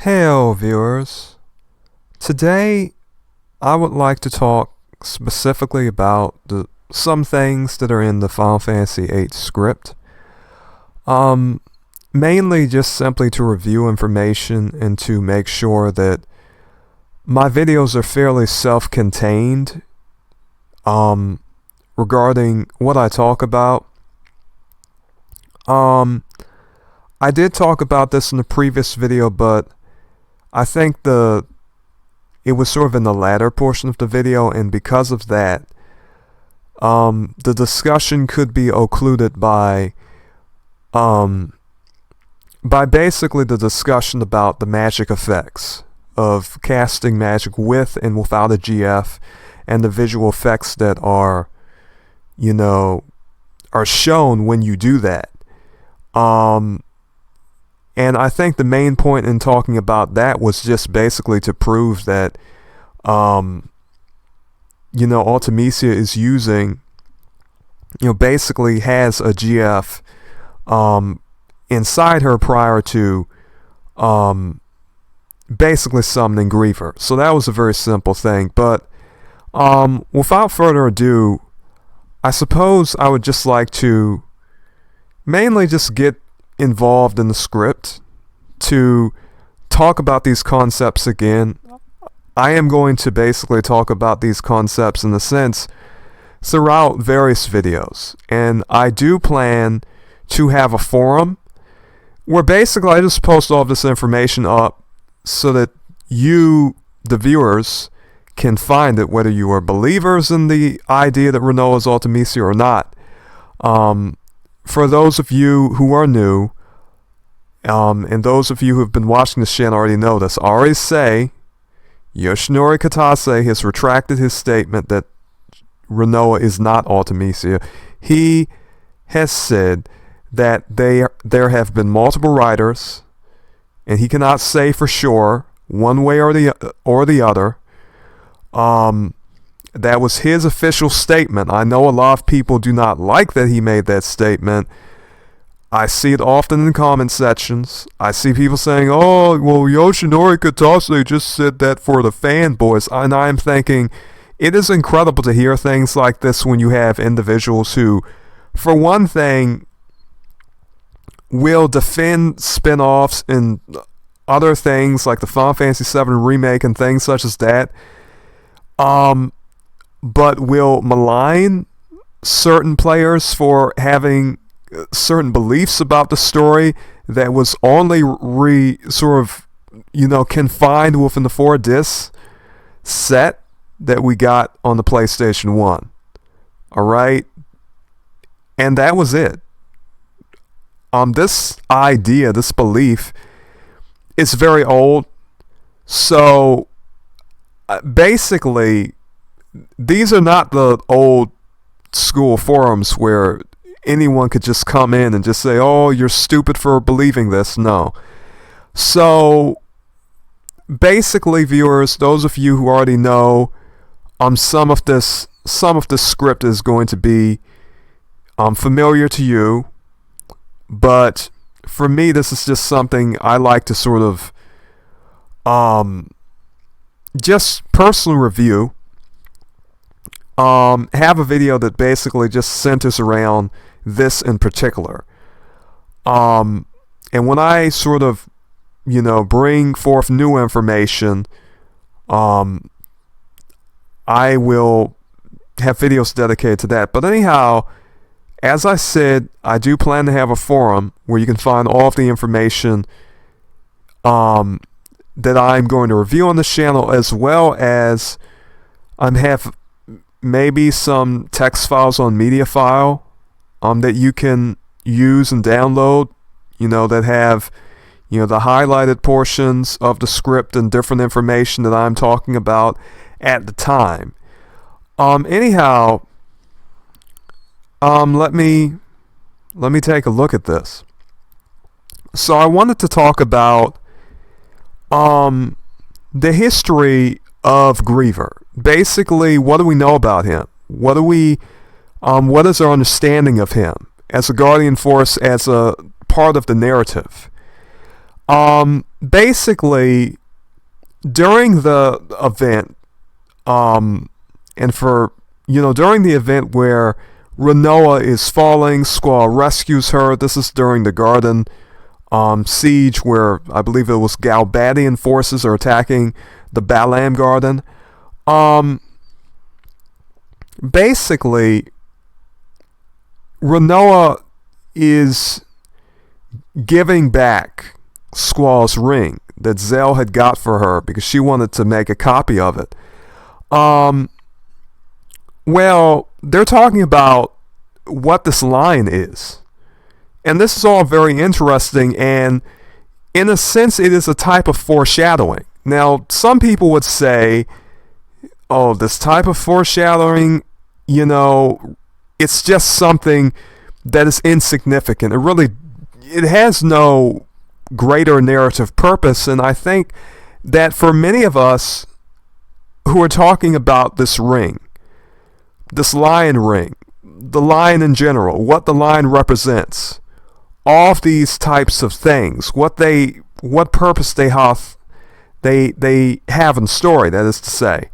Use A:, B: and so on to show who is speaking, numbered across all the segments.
A: Hello viewers, today I would like to talk specifically about some things that are in the Final Fantasy VIII script. Mainly just simply to review information and to make sure that my videos are fairly self-contained regarding what I talk about. I did talk about this in the previous video, but I think it was sort of in the latter portion of the video, and because of that, the discussion could be occluded by basically the discussion about the magic effects of casting magic with and without a GF, and the visual effects that are shown when you do that. And I think the main point in talking about that was just basically to prove that, Ultimecia is using, basically has a GF inside her prior to basically summoning Griever. So that was a very simple thing. But without further ado, I suppose I would just like to mainly just get involved in the script to talk about these concepts again. I am going to basically talk about these concepts in a sense throughout various videos, and I do plan to have a forum where basically I just post all of this information up so that you, the viewers, can find it, whether you are believers in the idea that Rinoa is Ultimecia or not. For those of you who are new, and those of you who have been watching this channel already know this, I already say Yoshinori Kitase has retracted his statement that Rinoa is not Ultimecia. He has said that there have been multiple writers, and he cannot say for sure one way or the other. That was his official statement. I know a lot of people do not like that he made that statement. I see it often in comment sections. I see people saying, oh, well, Yoshinori Kitase just said that for the fanboys. And I'm thinking, it is incredible to hear things like this when you have individuals who, for one thing, will defend spin-offs and other things like the Final Fantasy VII Remake and things such as that. But will malign certain players for having certain beliefs about the story that was only confined within the 4 disc set that we got on the PlayStation 1. Alright? And that was it. This idea, this belief, is very old. So, basically, these are not the old school forums where anyone could just come in and just say, oh, you're stupid for believing this. No. So basically, viewers, those of you who already know, some of this script is going to be familiar to you, but for me, this is just something I like to sort of just personal review. Have a video that basically just centers around this in particular. And when I sort of, bring forth new information, I will have videos dedicated to that. But anyhow, as I said, I do plan to have a forum where you can find all of the information that I'm going to review on this channel, as well as have maybe some text files on MediaFile that you can use and download, that have the highlighted portions of the script and different information that I'm talking about at the time. Anyhow, let me take a look at this. So I wanted to talk about the history of Griever. Basically, what do we know about him? What is our understanding of him as a guardian force, as a part of the narrative? Basically, during the event, and for, during the event where Rinoa is falling, Squall rescues her. This is during the garden siege where I believe it was Galbadian forces are attacking the Balamb garden. Basically, Rinoa is giving back Squall's ring that Zell had got for her because she wanted to make a copy of it. Well, they're talking about what this line is. And this is all very interesting, and in a sense, it is a type of foreshadowing. Now, some people would say, oh, this type of foreshadowing, it's just something that is insignificant. It has no greater narrative purpose, and I think that for many of us who are talking about this ring, this lion ring, the lion in general, what the lion represents, all of these types of things, what purpose they have in the story, that is to say,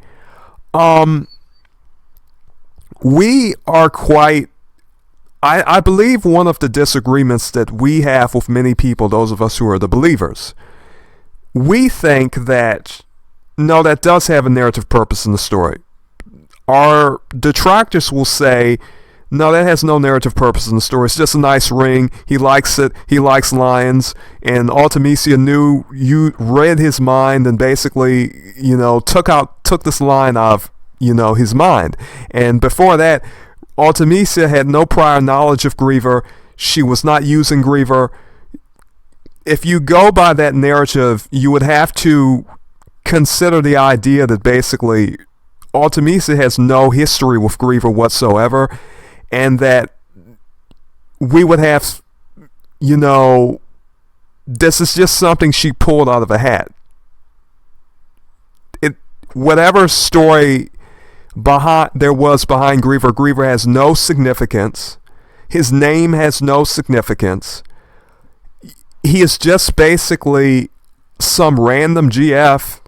A: we are quite, I believe one of the disagreements that we have with many people, those of us who are the believers, we think that, no, that does have a narrative purpose in the story. Our detractors will say, no, that has no narrative purpose in the story. It's just a nice ring. He likes it. He likes lions. And Ultimecia knew, you read his mind and basically, took this line out of, his mind. And before that, Ultimecia had no prior knowledge of Griever. She was not using Griever. If you go by that narrative, you would have to consider the idea that basically Ultimecia has no history with Griever whatsoever, and that we would have, this is just something she pulled out of a hat. Whatever story there was behind Griever, Griever has no significance. His name has no significance. He is just basically some random GF.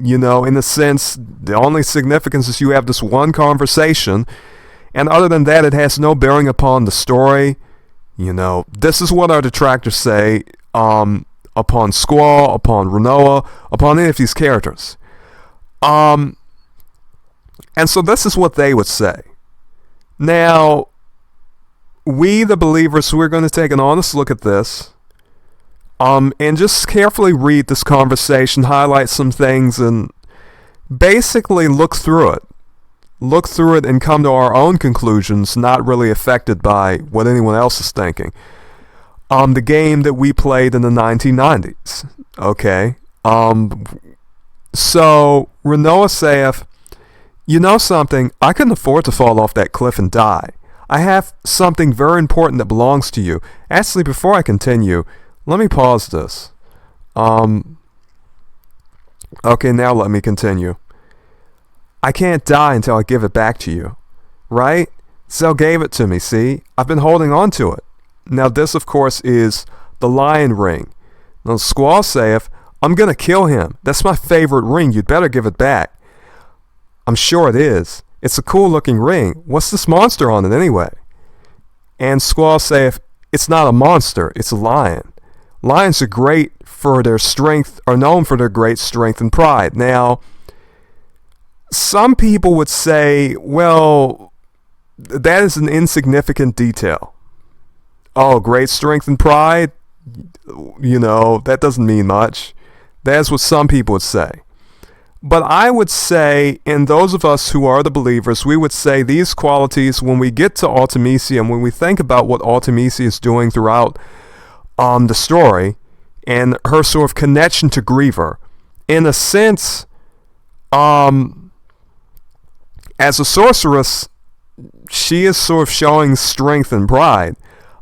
A: In a sense, the only significance is you have this one conversation, and other than that, it has no bearing upon the story. This is what our detractors say upon Squall, upon Rinoa, upon any of these characters. And so this is what they would say. Now, we, the believers, we're going to take an honest look at this. And just carefully read this conversation, highlight some things, and basically look through it. Look through it and come to our own conclusions, not really affected by what anyone else is thinking. The game that we played in the 1990s. Okay? So, Rinoa saith, you know something? I couldn't afford to fall off that cliff and die. I have something very important that belongs to you. Actually, before I continue, let me pause this. Okay, now let me continue. I can't die until I give it back to you. Right? Zell gave it to me, see? I've been holding on to it. Now this, of course, is the lion ring. Now Squall saith, I'm gonna kill him. That's my favorite ring. You'd better give it back. I'm sure it is. It's a cool looking ring. What's this monster on it anyway? And Squall saith, it's not a monster, it's a lion. Lions are great for their strength, are known for their great strength and pride. Now, some people would say, well, that is an insignificant detail. Oh, great strength and pride? That doesn't mean much. That's what some people would say. But I would say, and those of us who are the believers, we would say these qualities, when we get to Ultimecia, and when we think about what Ultimecia is doing throughout the story, and her sort of connection to Griever, in a sense, as a sorceress, she is sort of showing strength and pride,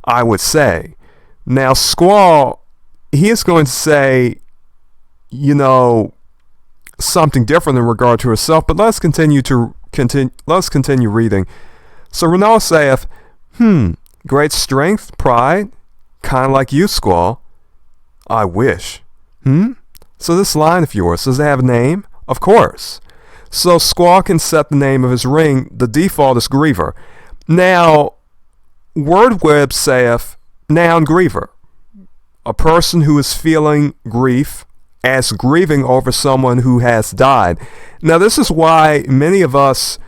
A: I would say. Now, Squall, he is going to say, something different in regard to herself, but let's continue reading. So Rinoa saith, great strength, pride, kind of like you, Squall. I wish. So this line of yours, does it have a name? Of course. So Squall can set the name of his ring. The default is Griever. Now, WordWeb saith, noun Griever. A person who is feeling grief as grieving over someone who has died. Now, this is why many of us,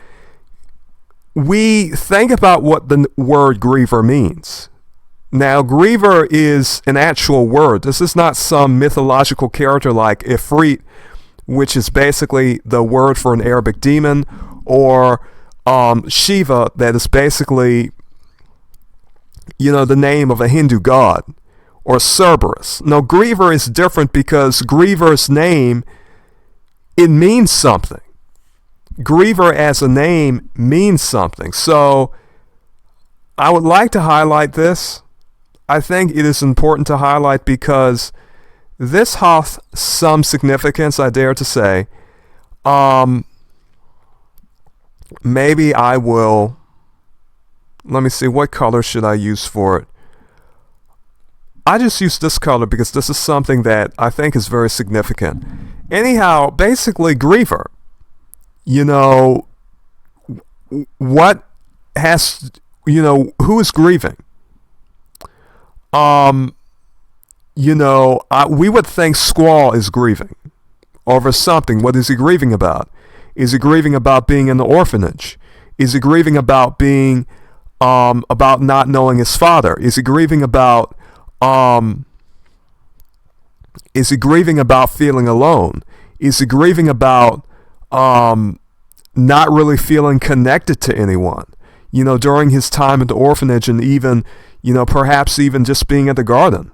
A: we think about what the word Griever means. Now, Griever is an actual word. This is not some mythological character like Ifrit, which is basically the word for an Arabic demon, or Shiva, that is basically, the name of a Hindu god, or Cerberus. Now, Griever is different because Griever's name, it means something. Griever as a name means something. So, I would like to highlight this. I think it is important to highlight because this hath some significance, I dare to say. Maybe I will, let me see, what color should I use for it? I just use this color because this is something that I think is very significant. Anyhow, basically, Griever, what has, who is grieving? We would think Squall is grieving over something. What is he grieving about? Is he grieving about being in the orphanage? Is he grieving about being, about not knowing his father? Is he grieving about, feeling alone? Is he grieving about, not really feeling connected to anyone? During his time at the orphanage, and even, perhaps even just being at the garden.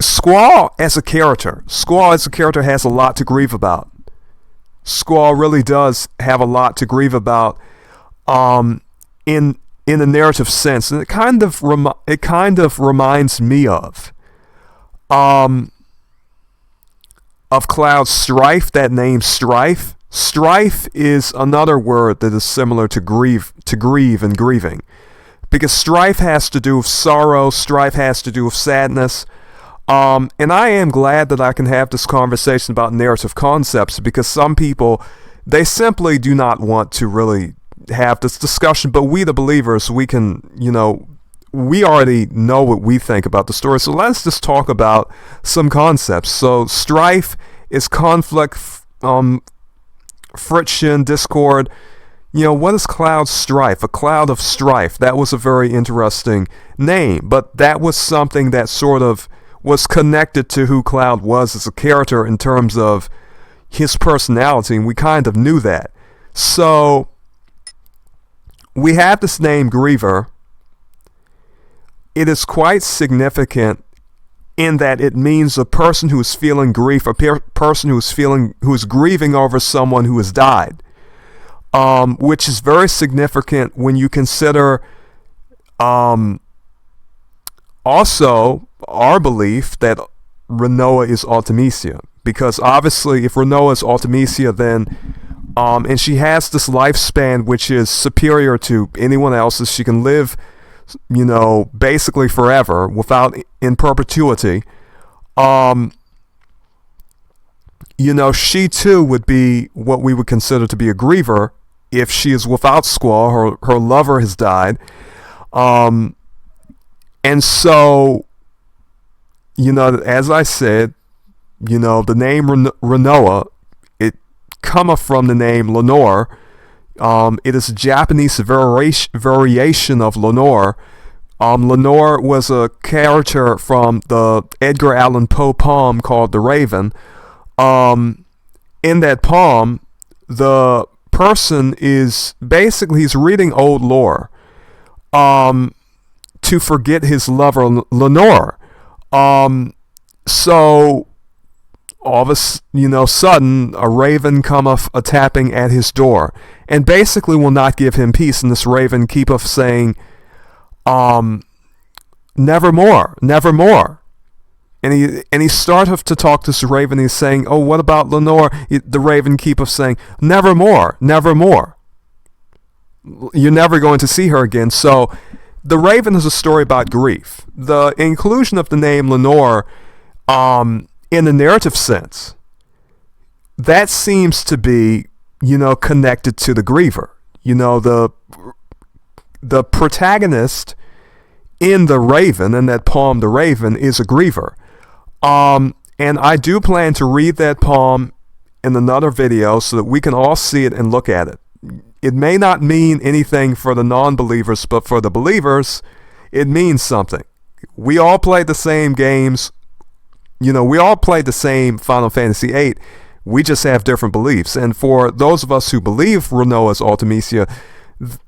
A: Squall as a character has a lot to grieve about. Squall really does have a lot to grieve about, in a narrative sense, and it kind of reminds me of Cloud's strife. That name strife. Strife is another word that is similar to grieve and grieving. Because strife has to do with sorrow, strife has to do with sadness. And I am glad that I can have this conversation about narrative concepts, because some people, they simply do not want to really have this discussion. But we, the believers, we can, we already know what we think about the story. So let's just talk about some concepts. So strife is conflict, friction, discord. What is Cloud's strife? A cloud of strife. That was a very interesting name, but that was something that sort of was connected to who Cloud was as a character in terms of his personality, and we kind of knew that. So, we have this name Griever. It is quite significant in that it means a person who is feeling grief, a person who is grieving over someone who has died. Which is very significant when you consider also our belief that Rinoa is Ultimecia. Because obviously, if Rinoa is Ultimecia, then and she has this lifespan which is superior to anyone else's. She can live, basically forever without in perpetuity. She too would be what we would consider to be a griever if she is without Squall. Her lover has died. And so, as I said, the name Rinoa, it cometh from the name Lenore. It is a Japanese variation of Lenore. Lenore was a character from the Edgar Allan Poe poem called The Raven. In that poem, the person is basically, he's reading old lore to forget his lover Lenore. So all of a sudden, a raven cometh a tapping at his door, and basically will not give him peace. And this raven keepeth saying, nevermore, nevermore. And he starteth to talk to this raven. He's saying, oh, what about Lenore? The raven keepeth saying, nevermore, nevermore. You're never going to see her again. So the raven is a story about grief. The inclusion of the name Lenore in the narrative sense, that seems to be, connected to the Griever. The protagonist in the Raven, in that poem, The Raven, is a Griever. And I do plan to read that poem in another video so that we can all see it and look at it. It may not mean anything for the non-believers, but for the believers, it means something. We all played the same games. We all played the same Final Fantasy VIII. We just have different beliefs. And for those of us who believe Rinoa's Ultimecia,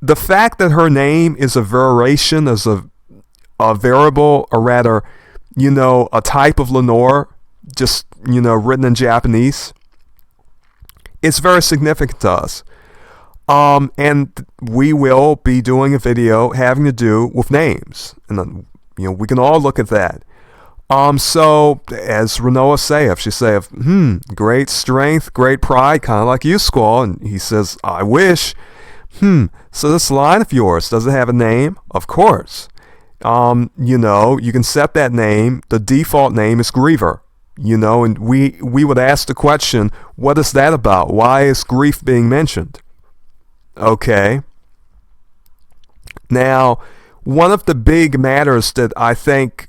A: the fact that her name is a variation, is a variable, or rather, a type of Lenore, just, written in Japanese, it's very significant to us. And we will be doing a video having to do with names. And then, we can all look at that. So, as Rinoa saith, she saith, great strength, great pride, kind of like you, Squall. And he says, I wish. So this line of yours, does it have a name? Of course. You can set that name. The default name is Griever. And we would ask the question, what is that about? Why is grief being mentioned? Okay. Now, one of the big matters that I think,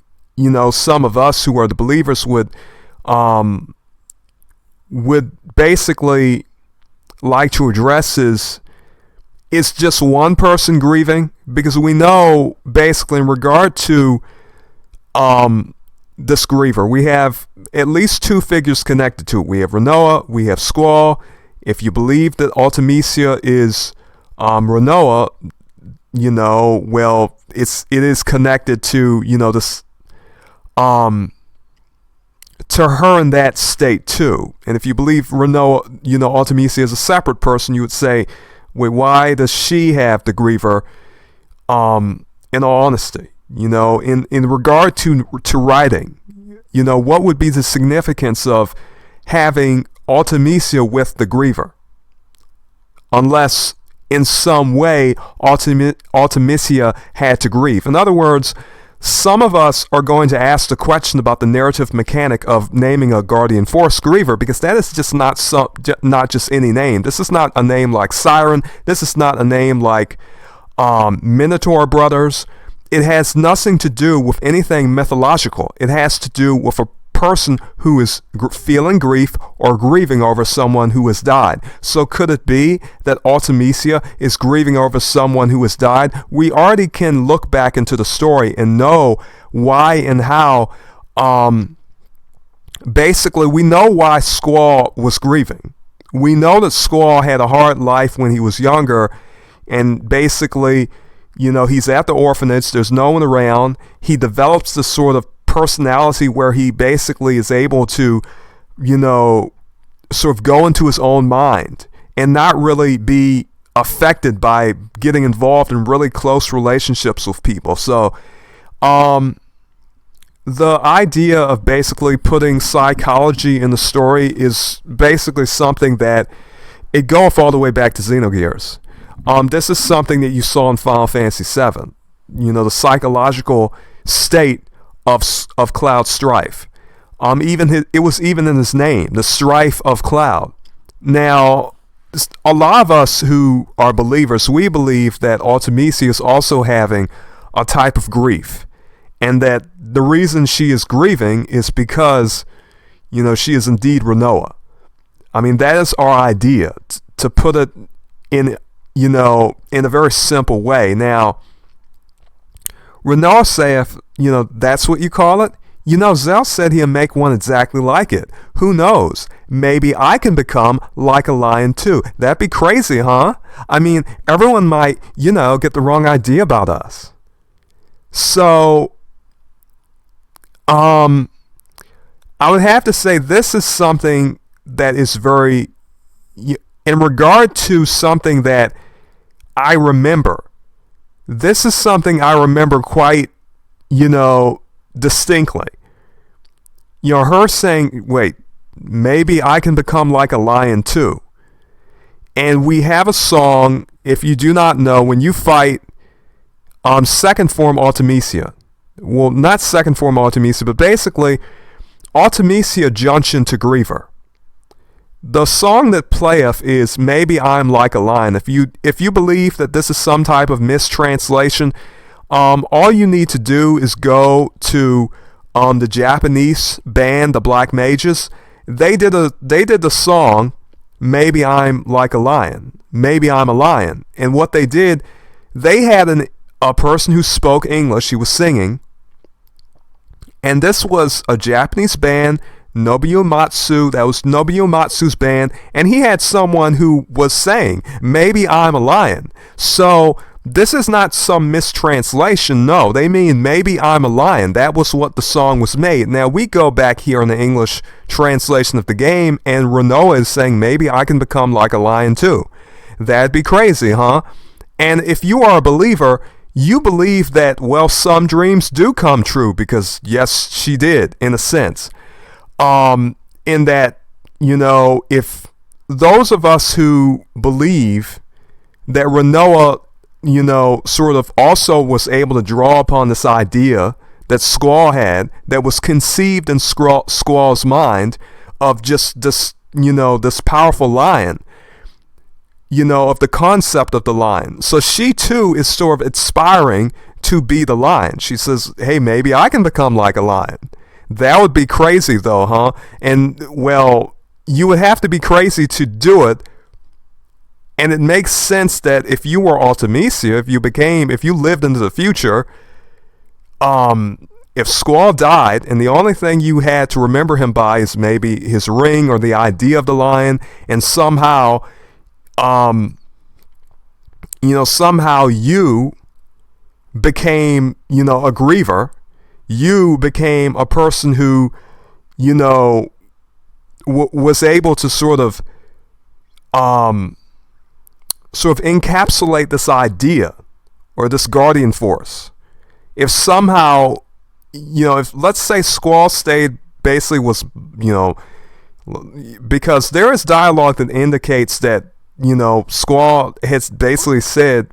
A: some of us who are the believers would basically like to address is just one person grieving, because we know basically in regard to this Griever, we have at least two figures connected to it. We have Rinoa, we have Squall. If you believe that Ultimecia is Rinoa, well, it is connected to, this to her in that state too. And if you believe Rinoa, Ultimecia is a separate person, you would say, wait, why does she have the Griever? In all honesty, in regard to writing, what would be the significance of having Ultimecia with the Griever? Unless in some way Ultimecia had to grieve. In other words, some of us are going to ask the question about the narrative mechanic of naming a Guardian Force Griever, because that is just not just any name. This is not a name like Siren. This is not a name like Minotaur Brothers. It has nothing to do with anything mythological. It has to do with a person who is feeling grief or grieving over someone who has died. So could it be that Ultimecia is grieving over someone who has died? We already can look back into the story and know why and how. Basically, we know why Squall was grieving. We know that Squall had a hard life when he was younger, and basically, he's at the orphanage, there's no one around. He develops this sort of personality where he basically is able to, sort of go into his own mind and not really be affected by getting involved in really close relationships with people. So, the idea of basically putting psychology in the story is basically something that it goes all the way back to Xenogears. This is something that you saw in Final Fantasy VII. The psychological state of Cloud's strife. It was even in his name, the strife of Cloud. Now, a lot of us who are believers, we believe that Ultimecia is also having a type of grief, and that the reason she is grieving is because, she is indeed Rinoa. I mean, that is our idea, to put it in, in a very simple way. Now, Rinoa saith, that's what you call it? Zell said he'll make one exactly like it. Who knows? Maybe I can become like a lion too. That'd be crazy, huh? I mean, everyone might, get the wrong idea about us. So, I would have to say this is something that is very, in regard to something that I remember. This is something I remember quite, distinctly. Her saying, wait, maybe I can become like a lion too. And we have a song, if you do not know, when you fight second form Ultimecia. Well, not second form Ultimecia, but basically Ultimecia Junction to Griever. The song that playeth is Maybe I'm Like a Lion. If you believe that this is some type of mistranslation, all you need to do is go to the Japanese band, the Black Mages. They did the song Maybe I'm Like a Lion. Maybe I'm a lion. And what they did, they had a person who spoke English. He was singing. And this was a Japanese band, Nobuo Matsu. That was Nobuo Matsu's band. And he had someone who was saying, Maybe I'm a lion. So this is not some mistranslation. No, they mean Maybe I'm a lion. That was what the song was made. Now we go back here in the English translation of the game, and Rinoa is saying, Maybe I can become like a lion too. That'd be crazy, huh? And if you are a believer, you believe that, well, some dreams do come true, because yes, she did, in a sense. In that, if those of us who believe that Rinoa, sort of also was able to draw upon this idea that Squall had, that was conceived in Squall's mind, of just this, this powerful lion, of the concept of the lion. So she too is sort of aspiring to be the lion. She says, hey, maybe I can become like a lion. That would be crazy though, huh? And well, you would have to be crazy to do it. And it makes sense that if you were Ultimecia, if you lived into the future, if Squall died and the only thing you had to remember him by is maybe his ring or the idea of the lion, and somehow somehow you became, a Griever, you became a person who, was able to sort of encapsulate this idea or this guardian force. If somehow, if let's say Squall stayed, basically was, because there is dialogue that indicates that, Squall has basically said,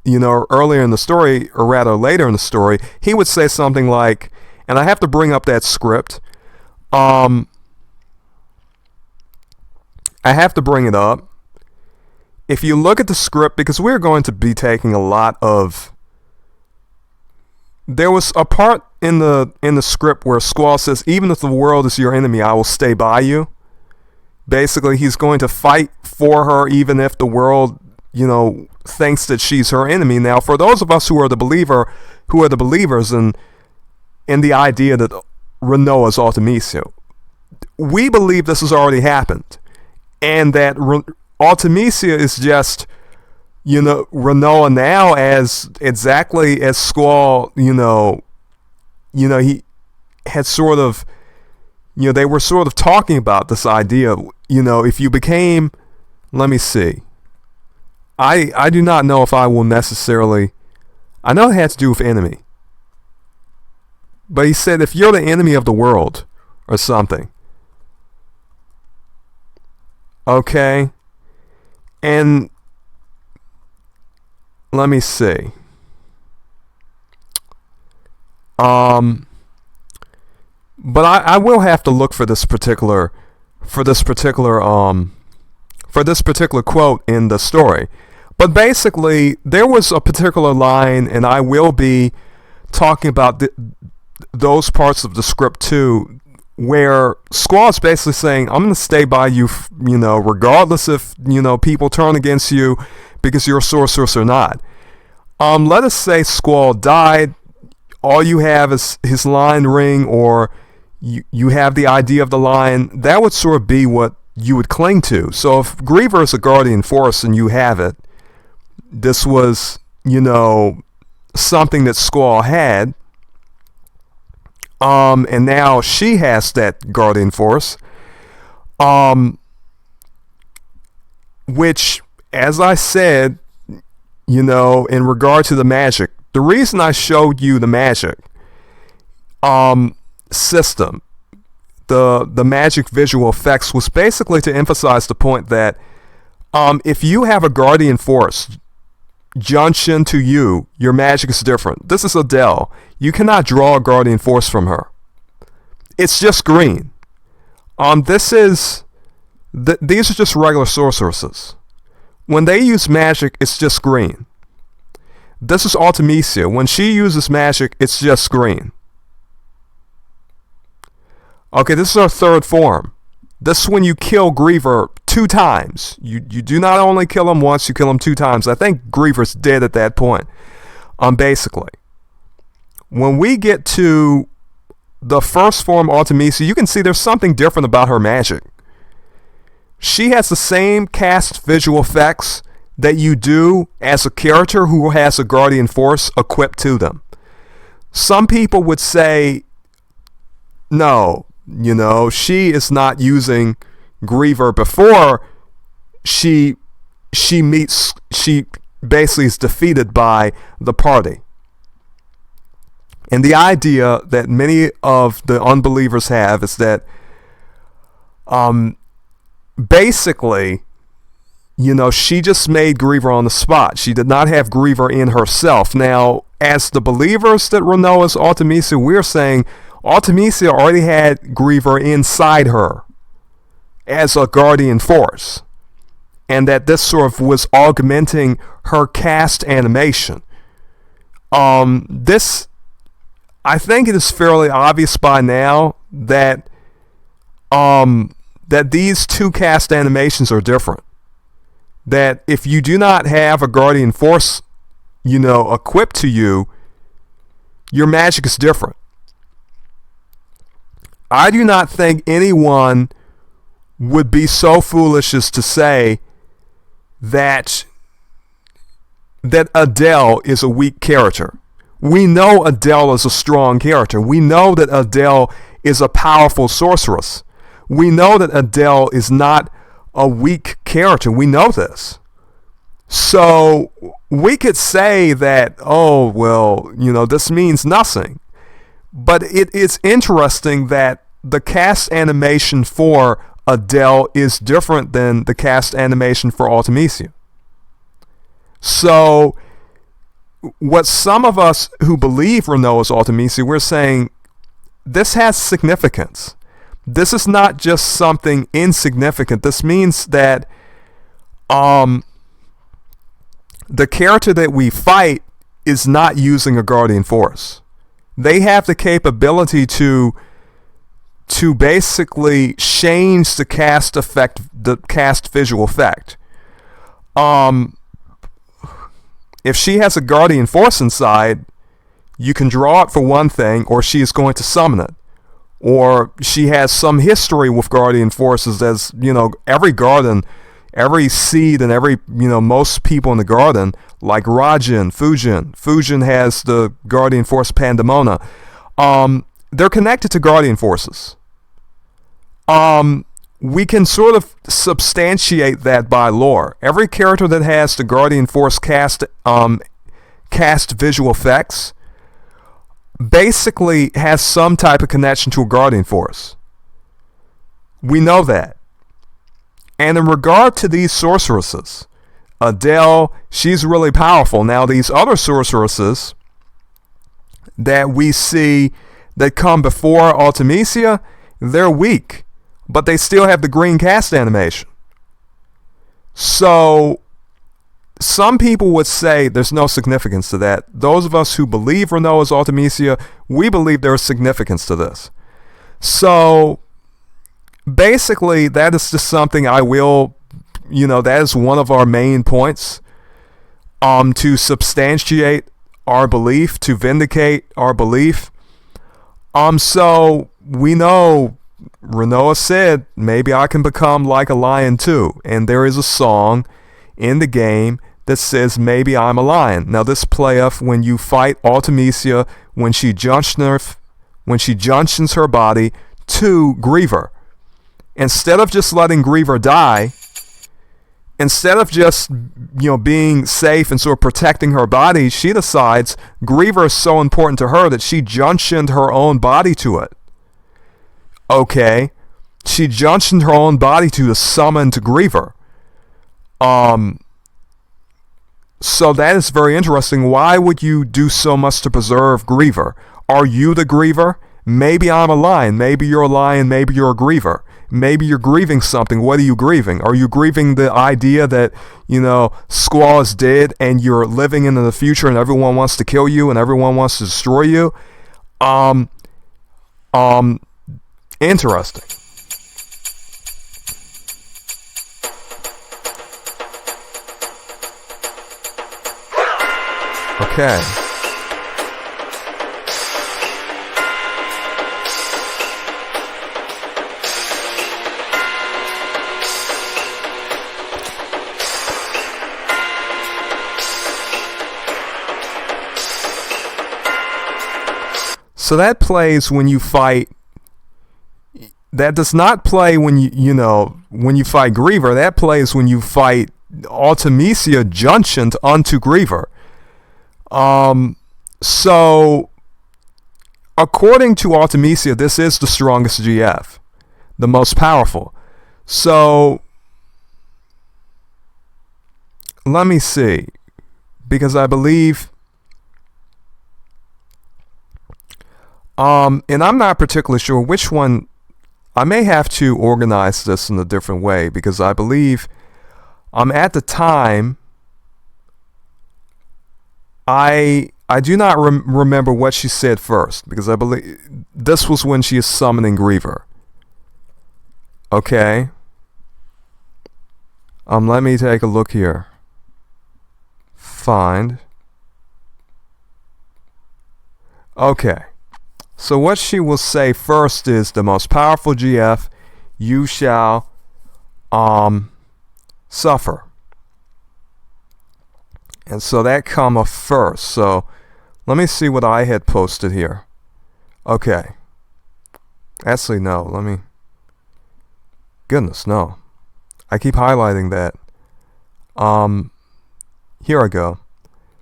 A: earlier in the story, or rather later in the story, he would say something like, and I have to bring up that script. I have to bring it up. If you look at the script, because we're going to be taking a lot of, there was a part in the script where Squall says, even if the world is your enemy, I will stay by you. Basically, he's going to fight for her even if the world, thinks that she's her enemy. Now, for those of us who are the believers in the idea that Rinoa is Ultimecia, we believe this has already happened, and that Ultimecia is just, Rinoa now, as exactly as Squall, he had sort of, they were sort of talking about this idea, if you became, let me see, I do not know if I will necessarily, I know it had to do with enemy, but he said if you're the enemy of the world or something, okay, and let me see, but I will have to look for this particular quote in the story. But basically, there was a particular line, and I will be talking about those parts of the script too, where Squall is basically saying, I'm going to stay by you, regardless if, people turn against you because you're a sorceress or not. Let us say Squall died, all you have is his lion ring, or you have the idea of the lion. That would sort of be what you would cling to. So if Griever is a guardian force and you have it, this was, something that Squall had, and now she has that guardian force, which, as I said, in regard to the magic, the reason I showed you the magic system, the magic visual effects, was basically to emphasize the point that if you have a guardian force junction to you, your magic is different. This is Adele. You cannot draw a guardian force from her. it's just green. These are just regular sorceresses. When they use magic, it's just green. This is Ultimecia. When she uses magic, it's just green. Okay, this is our third form. This is when you kill Griever 2 times. You do not only kill him once, you kill him 2 times. I think Griever's dead at that point. Basically. When we get to the first form, Ultimecia, you can see there's something different about her magic. She has the same cast visual effects that you do as a character who has a Guardian Force equipped to them. Some people would say, no, she is not using Griever before she basically is defeated by the party. And the idea that many of the unbelievers have is that basically, she just made Griever on the spot. She did not have Griever in herself. Now, as the believers that Rinoa is Ultimecia, we're saying Ultimecia already had Griever inside her as a Guardian Force. And that this sort of was augmenting her cast animation. I think it is fairly obvious by now that these 2 cast animations are different. That if you do not have a Guardian Force, equipped to you, your magic is different. I do not think anyone would be so foolish as to say that Adele is a weak character. We know Adele is a strong character. We know that Adele is a powerful sorceress. We know that Adele is not a weak character. We know this. So we could say that, this means nothing. But it is interesting that the cast animation for Adele is different than the cast animation for Ultimecia. So what some of us who believe Rinoa is Ultimecia, we're saying this has significance. This is not just something insignificant. This means that the character that we fight is not using a Guardian Force. They have the capability to basically change the cast visual effect. If she has a Guardian Force inside, you can draw it for one thing, or she is going to summon it. Or she has some history with Guardian Forces, as, every garden, every seed, and most people in the garden, like Rajin, Fujin has the Guardian Force Pandemona. They're connected to Guardian Forces. We can sort of substantiate that by lore. Every character that has the Guardian Force cast visual effects basically has some type of connection to a Guardian Force. We know that. And in regard to these sorceresses, Adele, she's really powerful. Now, these other sorceresses that we see that come before Ultimecia, they're weak, but they still have the green cast animation. So some people would say there's no significance to that. Those of us who believe Rinoa is Ultimecia, we believe there is significance to this. So basically, that is just something I will, that is one of our main points to substantiate our belief, to vindicate our belief. So we know Rinoa said, maybe I can become like a lion too. And there is a song in the game that says, maybe I'm a lion. Now this playeth when you fight Ultimecia, when she junctions her body to Griever. Instead of just letting Griever die, instead of just being safe and sort of protecting her body, she decides Griever is so important to her that she junctioned her own body to it. Okay, she junctioned her own body to summon to Griever. So that is very interesting. Why would you do so much to preserve Griever? Are you the Griever? Maybe I'm a lion. Maybe you're a lion. Maybe you're a griever. Maybe you're grieving something. What are you grieving? Are you grieving the idea that, Squall is dead and you're living into the future and everyone wants to kill you and everyone wants to destroy you? Interesting. Okay. So that plays when you fight. That does not play when when you fight Griever. That plays when you fight Ultimecia junctioned onto Griever. So according to Ultimecia, this is the strongest GF, the most powerful. So let me see, because I believe. And I'm not particularly sure which one. I may have to organize this in a different way, because I believe at the time I do not remember what she said first, because I believe this was when she is summoning Griever. Okay. Let me take a look here. Find. Okay. So what she will say first is, the most powerful GF, you shall suffer. And so that cometh first. So let me see what I had posted here. Okay. Actually, no. Goodness, no. I keep highlighting that. Here I go.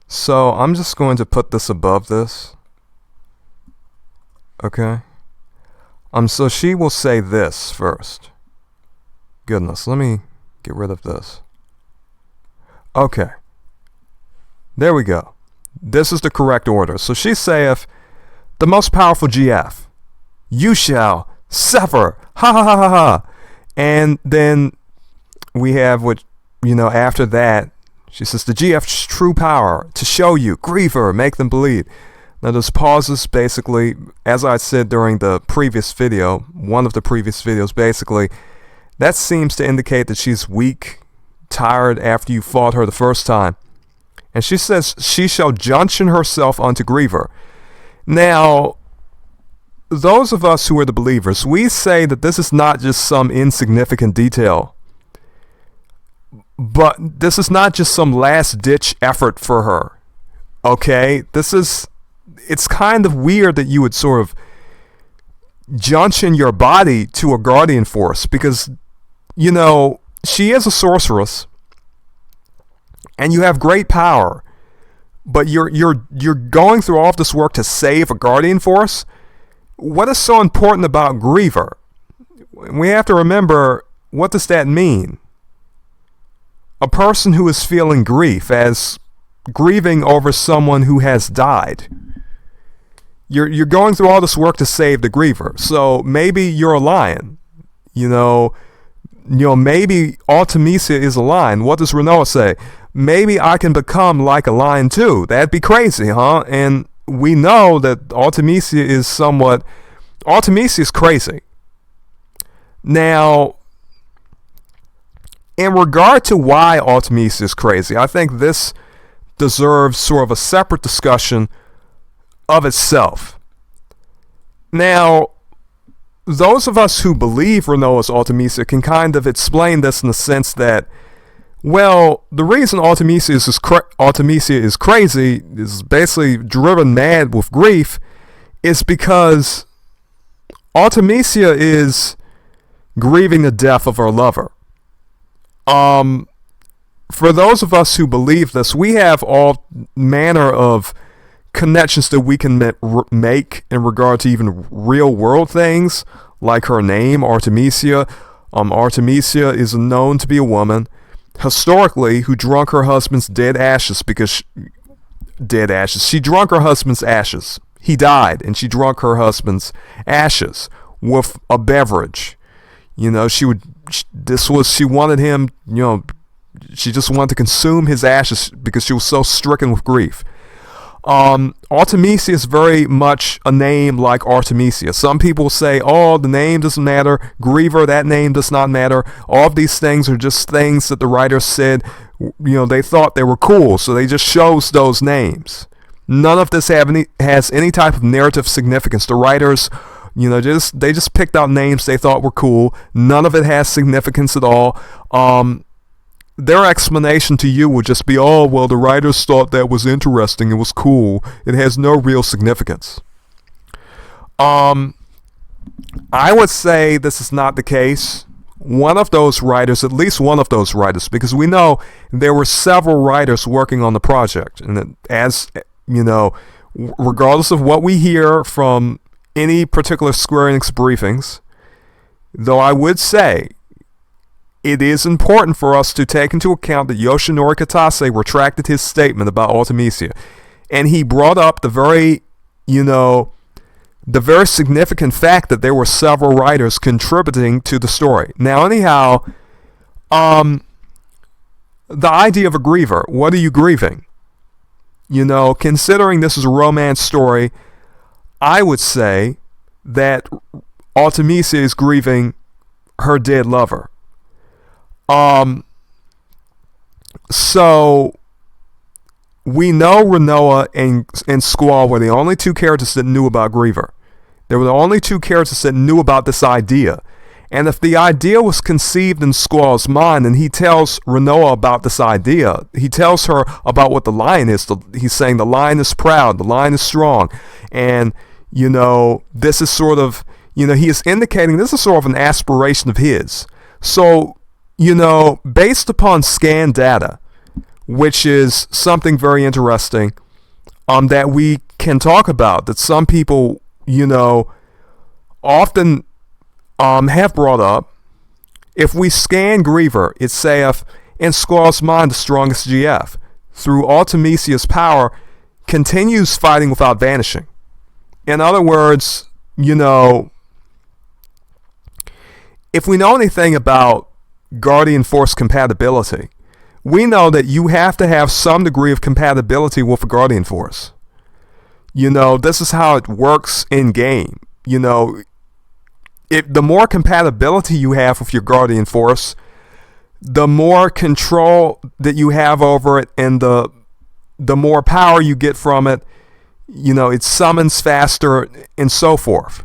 A: So I'm just going to put this above this. Okay. So she will say this first. Goodness, let me get rid of this. Okay. There we go. This is the correct order. So she saith, the most powerful GF, you shall suffer. Ha ha ha ha ha. And then we have what, after that, she says, the GF's true power to show you, Griever, make them bleed. Now there's pauses, basically, as I said during the previous video, one of the previous videos, basically, that seems to indicate that she's weak, tired after you fought her the first time. And she says she shall junction herself unto Griever. Now, those of us who are the believers, we say that this is not just some insignificant detail, but this is not just some last-ditch effort for her. Okay? It's kind of weird that you would sort of junction your body to a guardian force, because, she is a sorceress and you have great power, but you're going through all of this work to save a guardian force. What is so important about Griever? We have to remember, what does that mean? A person who is feeling grief, as grieving over someone who has died. You're going through all this work to save the Griever. So maybe you're a lion. Maybe Ultimecia is a lion. What does Rinoa say? Maybe I can become like a lion too. That'd be crazy, huh? And we know that Ultimecia is crazy. Now, in regard to why Ultimecia is crazy, I think this deserves sort of a separate discussion of itself. Now, those of us who believe Rinoa's Ultimecia can kind of explain this in the sense that, well, the reason Ultimecia is crazy, is basically driven mad with grief, is because Ultimecia is grieving the death of her lover. For those of us who believe this, we have all manner of connections that we can make in regard to even real world things, like her name, Ultimecia. Ultimecia is known to be a woman, historically, who drank her husband's dead ashes. She drank her husband's ashes. he died, and she drank her husband's ashes with a beverage. You know, she wanted him, you know, she just wanted to consume his ashes because she was so stricken with grief. Ultimecia is very much a name like Artemisia. Some people say, oh, the name doesn't matter. Griever, that name does not matter. All of these things are just things that the writers said, you know, they thought they were cool, so they just chose those names. None of this has any type of narrative significance. The writers, you know, they just picked out names they thought were cool. None of it has significance at all. Their explanation to you would just be, oh, well, the writers thought that was interesting, it was cool. It has no real significance. I would say this is not the case. One of those writers, at least one of those writers, because we know there were several writers working on the project. And as, you know, regardless of what we hear from any particular Square Enix briefings, though I would say it is important for us to take into account that Yoshinori Kitase retracted his statement about Ultimecia. And he brought up the very significant fact that there were several writers contributing to the story. Now, anyhow, the idea of a griever, what are you grieving? You know, considering this is a romance story, I would say that Ultimecia is grieving her dead lover. So we know Rinoa and Squall were the only two characters that knew about Griever. They were the only two characters that knew about this idea. And if the idea was conceived in Squall's mind, and he tells Rinoa about this idea, he tells her about what the lion is. He's saying the lion is proud, the lion is strong. And, you know, this is sort of, you know, he is indicating this is sort of an aspiration of his. So, you know, based upon scan data, which is something very interesting that we can talk about, that some people, you know, often have brought up, if we scan Griever, it's saith, in Squall's mind the strongest GF, through Ultimecia's power, continues fighting without vanishing. In other words, you know, if we know anything about Guardian Force compatibility, we know that you have to have some degree of compatibility with a Guardian Force. You know, this is how it works in game. You know, the more compatibility you have with your Guardian Force, the more control that you have over it, and the more power you get from it. You know, it summons faster and so forth.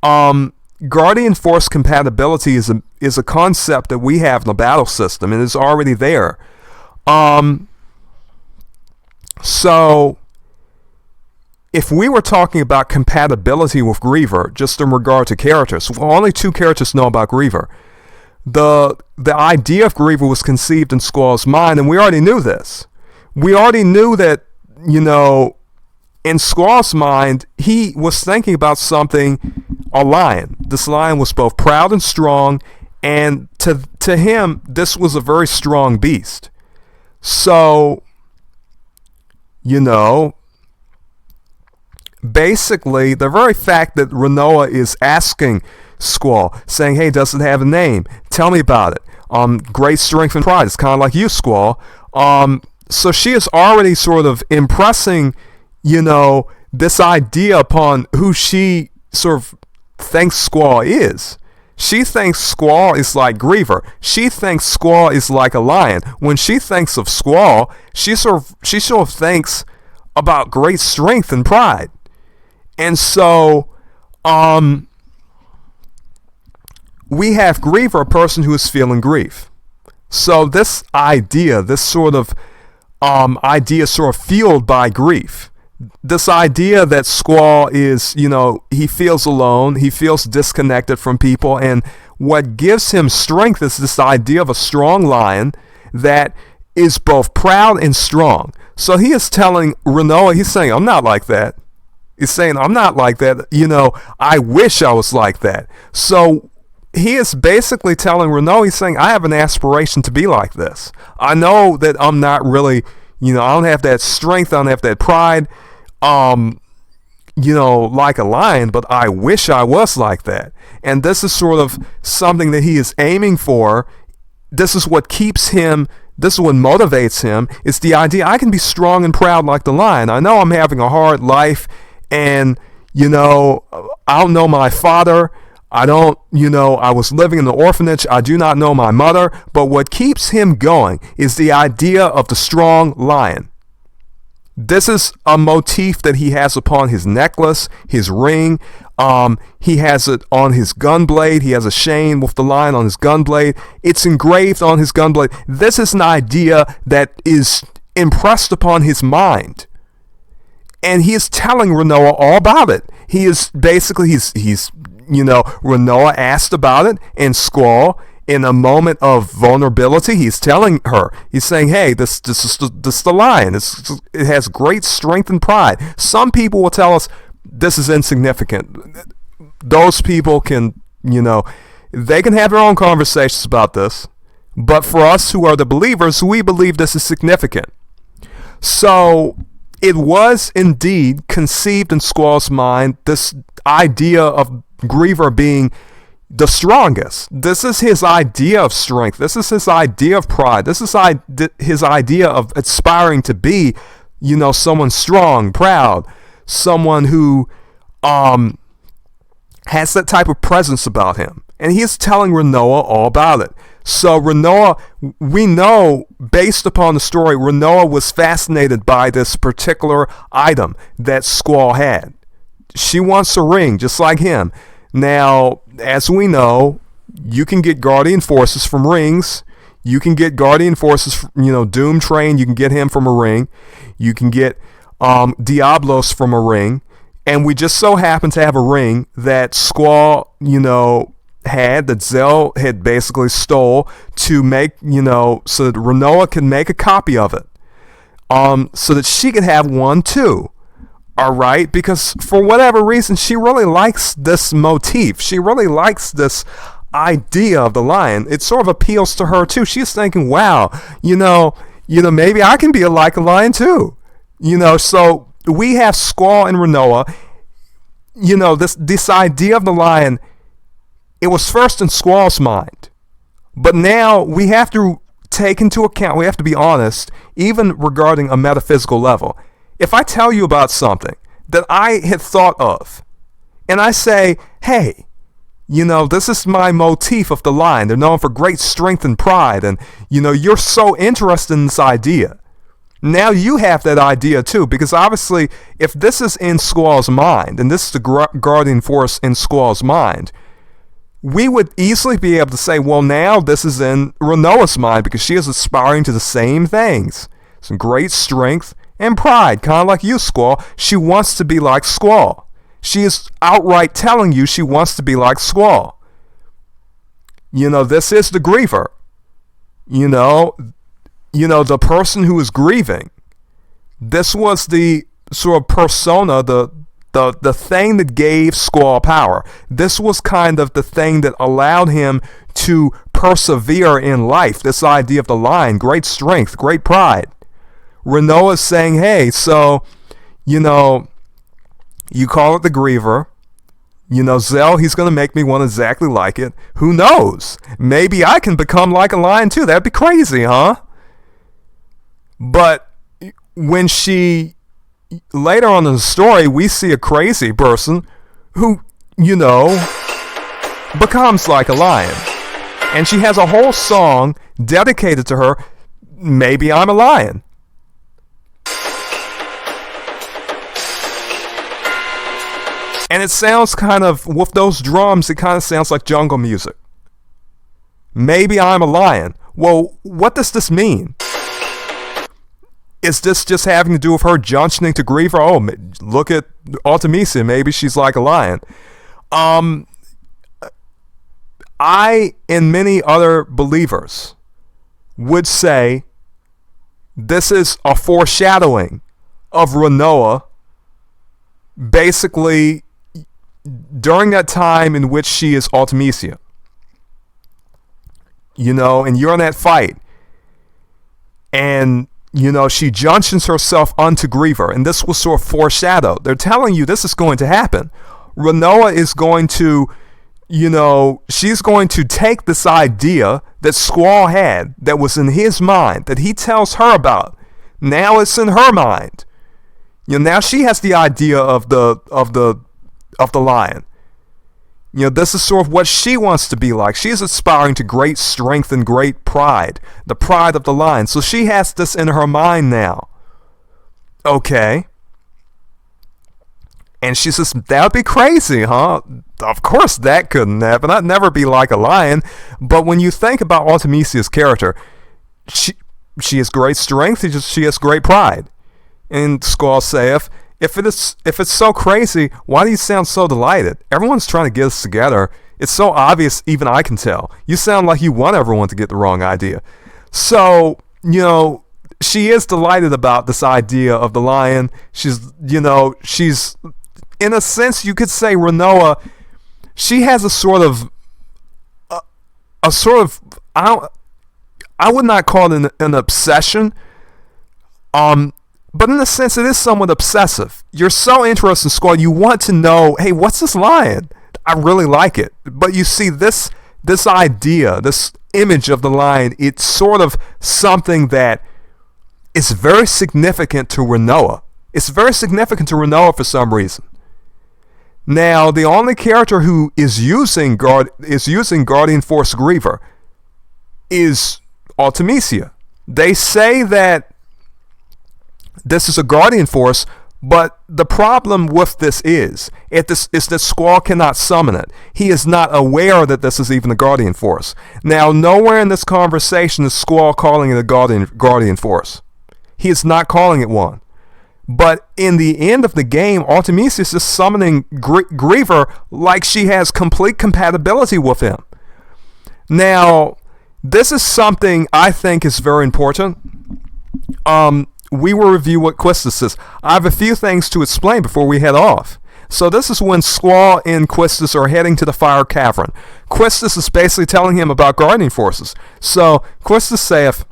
A: Guardian Force compatibility is a concept that we have in the battle system, and it's already there. So if we were talking about compatibility with Griever, just in regard to characters, well, only two characters know about Griever. The idea of Griever was conceived in Squall's mind, and we already knew this. We already knew that, you know, in Squall's mind, he was thinking about something, a lion. This lion was both proud and strong, and to him, this was a very strong beast. So, you know, basically, the very fact that Rinoa is asking Squall, saying, hey, does it have a name? Tell me about it. Great strength and pride. It's kind of like you, Squall. So she is already sort of impressing, you know, this idea upon who she sort of thinks Squall is. She thinks Squall is like Griever. She thinks Squall is like a lion. When she thinks of Squall, she sort of thinks about great strength and pride. And so, we have Griever, a person who is feeling grief. So this idea, this sort of idea sort of fueled by grief. This idea that Squall is, you know, he feels alone, he feels disconnected from people, and what gives him strength is this idea of a strong lion that is both proud and strong. So he is telling Rinoa, he's saying, I'm not like that. He's saying, I'm not like that. You know, I wish I was like that. So he is basically telling Rinoa, he's saying, I have an aspiration to be like this. I know that I'm not really, you know, I don't have that strength, I don't have that pride. like a lion, but I wish I was like that. And this is sort of something that he is aiming for. This is what keeps him, this is what motivates him. It's the idea I can be strong and proud like the lion. I know I'm having a hard life, and, I don't know my father. I don't, I was living in the orphanage. I do not know my mother. But what keeps him going is the idea of the strong lion. This is a motif that he has upon his necklace, his ring. He has it on his gun blade. He has a chain with the lion on his gun blade. It's engraved on his gun blade. This is an idea that is impressed upon his mind. And he is telling Rinoa all about it. He is basically, Rinoa asked about it, and Squall, in a moment of vulnerability, he's telling her, he's saying, hey, this is the lion. It has great strength and pride. Some people will tell us this is insignificant. Those people can, they can have their own conversations about this. But for us who are the believers, we believe this is significant. So it was indeed conceived in Squall's mind, this idea of Griever being the strongest. This is his idea of strength. This is his idea of pride. This is his idea of aspiring to be, someone strong, proud, someone who has that type of presence about him. And he is telling Rinoa all about it. So Rinoa, we know, based upon the story, Rinoa was fascinated by this particular item that Squall had. She wants a ring, just like him. Now, as we know, you can get Guardian Forces from rings. You can get Guardian Forces, Doom Train, you can get him from a ring. You can get Diablos from a ring. And we just so happen to have a ring that Squall, had, that Zell had basically stole to make, so that Rinoa can make a copy of it. So that she could have one too. All right, because for whatever reason, she really likes this motif. She really likes this idea of the lion. It sort of appeals to her too. She's thinking, wow, maybe I can be like a lion too. So we have Squall and Rinoa. This idea of the lion, it was first in Squall's mind. But now we have to take into account, we have to be honest, even regarding a metaphysical level. If I tell you about something that I had thought of, and I say, hey, this is my motif of the lion. They're known for great strength and pride, and, you're so interested in this idea. Now you have that idea too, because obviously, if this is in Squall's mind, and this is the Guardian Force in Squall's mind, we would easily be able to say, well, now this is in Rinoa's mind, because she is aspiring to the same things. Some great strength and pride, kind of like you, Squall. She wants to be like Squall. She is outright telling you she wants to be like Squall. This is the Griever. The person who is grieving. This was the sort of persona, the thing that gave Squall power. This was kind of the thing that allowed him to persevere in life. This idea of the lion, great strength, great pride. Rinoa is saying, hey, so, you call it the Griever. Zell, he's going to make me one exactly like it. Who knows? Maybe I can become like a lion too. That'd be crazy, huh? But when later on in the story, we see a crazy person who, becomes like a lion. And she has a whole song dedicated to her, Maybe I'm a Lion. And it sounds kind of, with those drums, it kind of sounds like jungle music. Maybe I'm a lion. Well, what does this mean? Is this just having to do with her junctioning to Griever? Oh, look at Ultimecia. Maybe she's like a lion. I and many other believers would say this is a foreshadowing of Rinoa basically during that time in which she is Ultimecia. And you're in that fight. And she junctions herself unto Griever, and this was sort of foreshadowed. They're telling you this is going to happen. Rinoa is going to, she's going to take this idea that Squall had, that was in his mind, that he tells her about. Now it's in her mind. Now she has the idea of the lion. This is sort of what she wants to be like. She's aspiring to great strength and great pride. The pride of the lion. So she has this in her mind now. Okay. And she says, that would be crazy, huh? Of course that couldn't happen. I'd never be like a lion. But when you think about Ultimecia's character, she has great strength, she has great pride. And Squall saith, if it's so crazy, why do you sound so delighted? Everyone's trying to get us together. It's so obvious, even I can tell. You sound like you want everyone to get the wrong idea. So, she is delighted about this idea of the lion. She's in a sense, you could say Rinoa, she has a sort of, I would not call it an obsession, but in a sense, it is somewhat obsessive. You're so interested in Squall, you want to know, hey, what's this lion? I really like it. But you see, this idea, this image of the lion, it's sort of something that is very significant to Rinoa. It's very significant to Rinoa for some reason. Now, the only character who is using Guardian Force Griever is Ultimecia. They say that this is a Guardian Force, but the problem with this is that Squall cannot summon it. He is not aware that this is even a Guardian Force. Now, nowhere in this conversation is Squall calling it a Guardian Force. He is not calling it one. But in the end of the game, Ultimecia is just summoning Griever like she has complete compatibility with him. Now, this is something I think is very important. We will review what Quistis says. I have a few things to explain before we head off. So this is when Squall and Quistis are heading to the Fire Cavern. Quistis is basically telling him about Guardian Forces. So Quistis saith,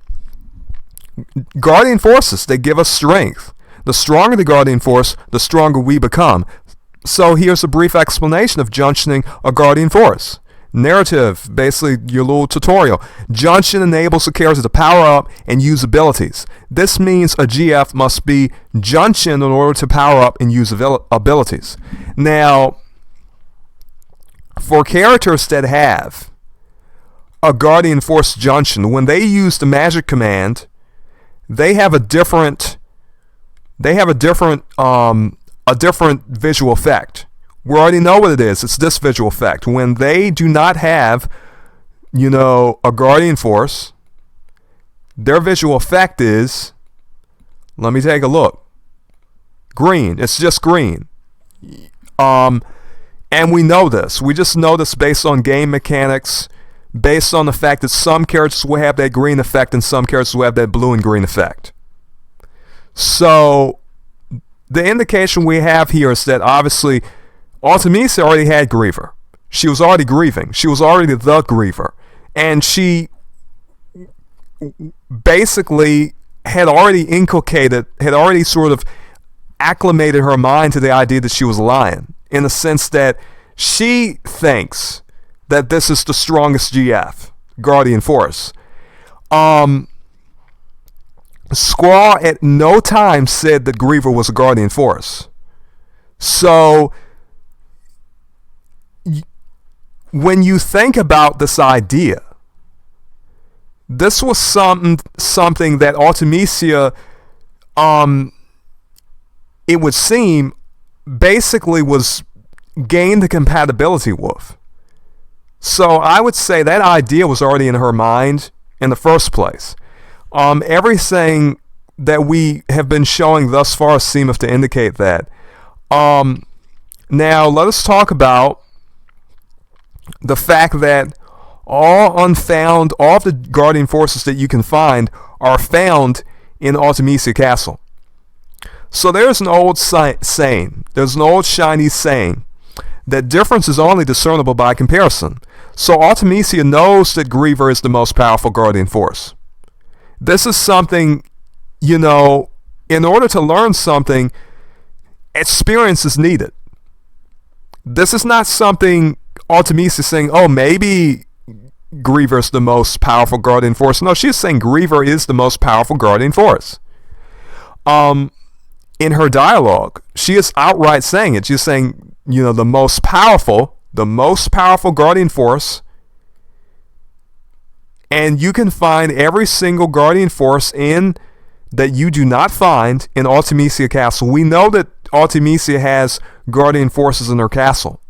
A: Guardian Forces, they give us strength. The stronger the Guardian Force, the stronger we become. So here's a brief explanation of junctioning a Guardian Force. Narrative, basically your little tutorial. Junction enables the character to power up and use abilities. This means a GF must be junctioned in order to power up and use abilities. Now, for characters that have a Guardian Force junction, when they use the magic command, they have a different visual effect. We already know what it is. It's this visual effect. When they do not have, a Guardian Force, their visual effect is, let me take a look. Green. It's just green. And we know this. We just know this based on game mechanics, based on the fact that some characters will have that green effect and some characters will have that blue and green effect. So, the indication we have here is that obviously Ultimecia already had Griever. She was already grieving. She was already the Griever. And she basically had already sort of acclimated her mind to the idea that she was a lion, in the sense that she thinks that this is the strongest GF, Guardian Force. Squall at no time said that Griever was a Guardian Force. So, when you think about this idea, this was something that Ultimecia, it would seem, basically was gained the compatibility with. So I would say that idea was already in her mind in the first place. Everything that we have been showing thus far seems to indicate that. Now, let us talk about the fact that all of the Guardian Forces that you can find are found in Ultimecia Castle. So there's an old saying, there's an old Chinese saying, that difference is only discernible by comparison. So Ultimecia knows that Griever is the most powerful Guardian Force. This is something, in order to learn something, experience is needed. This is not something Ultimecia is saying, oh, maybe Griever is the most powerful guardian force. No, she's saying Griever is the most powerful guardian force. In her dialogue, she is outright saying it. She's saying, the most powerful guardian force, and you can find every single guardian force that you do not find in Ultimecia Castle. We know that Ultimecia has guardian forces in her castle.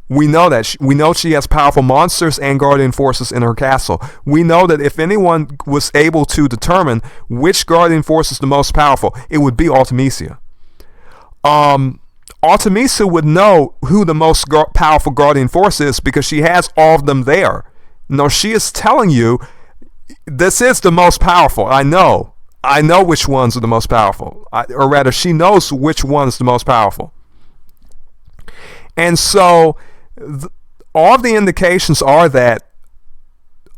A: We know that. We know she has powerful monsters and guardian forces in her castle. We know that if anyone was able to determine which guardian force is the most powerful, it would be Ultimecia. Ultimecia would know who the most powerful guardian force is because she has all of them there. No, she is telling you, this is the most powerful. I know which ones are the most powerful. Or rather, she knows which one is the most powerful. And so, all of the indications are that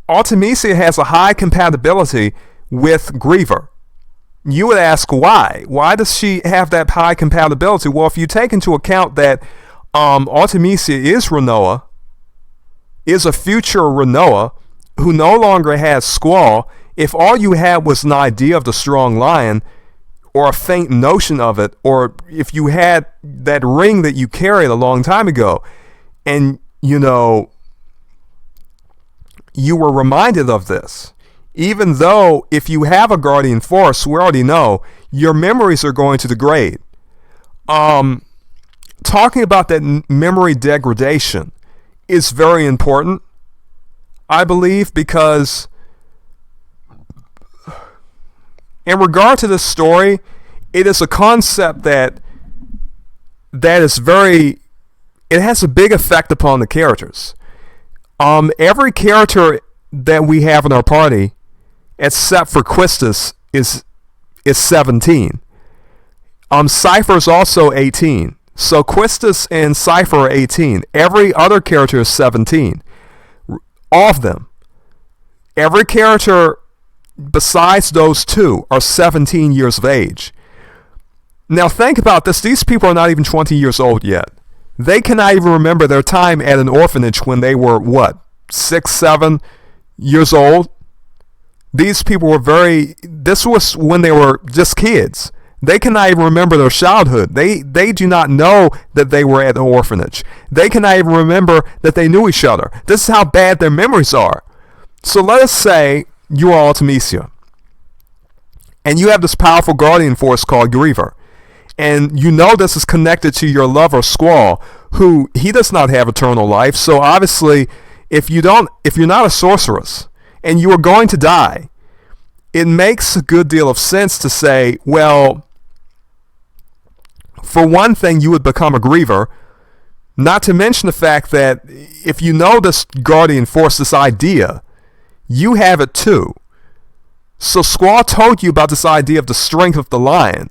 A: Ultimecia has a high compatibility with Griever. You would ask why? Why does she have that high compatibility? Well, if you take into account that Ultimecia is Rinoa, is a future Rinoa who no longer has Squall, if all you had was an idea of the strong lion, or a faint notion of it, or if you had that ring that you carried a long time ago, and, you were reminded of this, even though if you have a guardian force, we already know, your memories are going to degrade. Talking about that memory degradation is very important, I believe, because in regard to this story, it is a concept that is very, it has a big effect upon the characters. Every character that we have in our party, except for Quistis, is 17. Cypher is also 18. So Quistis and Cypher are 18. Every other character is 17. All of them. Every character besides those two are 17 years of age. Now think about this. These people are not even 20 years old yet. They cannot even remember their time at an orphanage when they were, 6, 7 years old? These people were this was when they were just kids. They cannot even remember their childhood. They do not know that they were at an orphanage. They cannot even remember that they knew each other. This is how bad their memories are. So let us say you are Ultimecia, and you have this powerful guardian force called Griever, and you know this is connected to your lover Squall, who he does not have eternal life. So obviously, if you're not a sorceress and you are going to die, it makes a good deal of sense to say, well, for one thing, you would become a Griever, not to mention the fact that if you know this guardian force, this idea, you have it too. So Squall told you about this idea of the strength of the lion.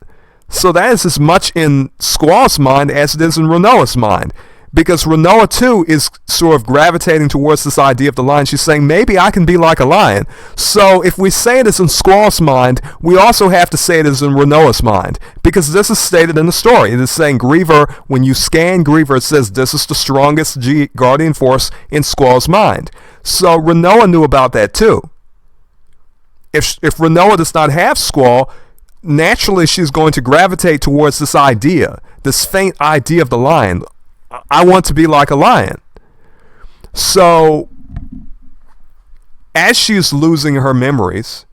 A: So that is as much in Squall's mind as it is in Rinoa's mind. Because Rinoa too is sort of gravitating towards this idea of the lion. She's saying, maybe I can be like a lion. So if we say it is in Squall's mind, we also have to say it is in Rinoa's mind. Because this is stated in the story. It is saying Griever, when you scan Griever, it says this is the strongest guardian force in Squall's mind. So Rinoa knew about that too. If Rinoa does not have Squall, naturally she's going to gravitate towards this idea, this faint idea of the lion. I want to be like a lion. So, as she's losing her memories,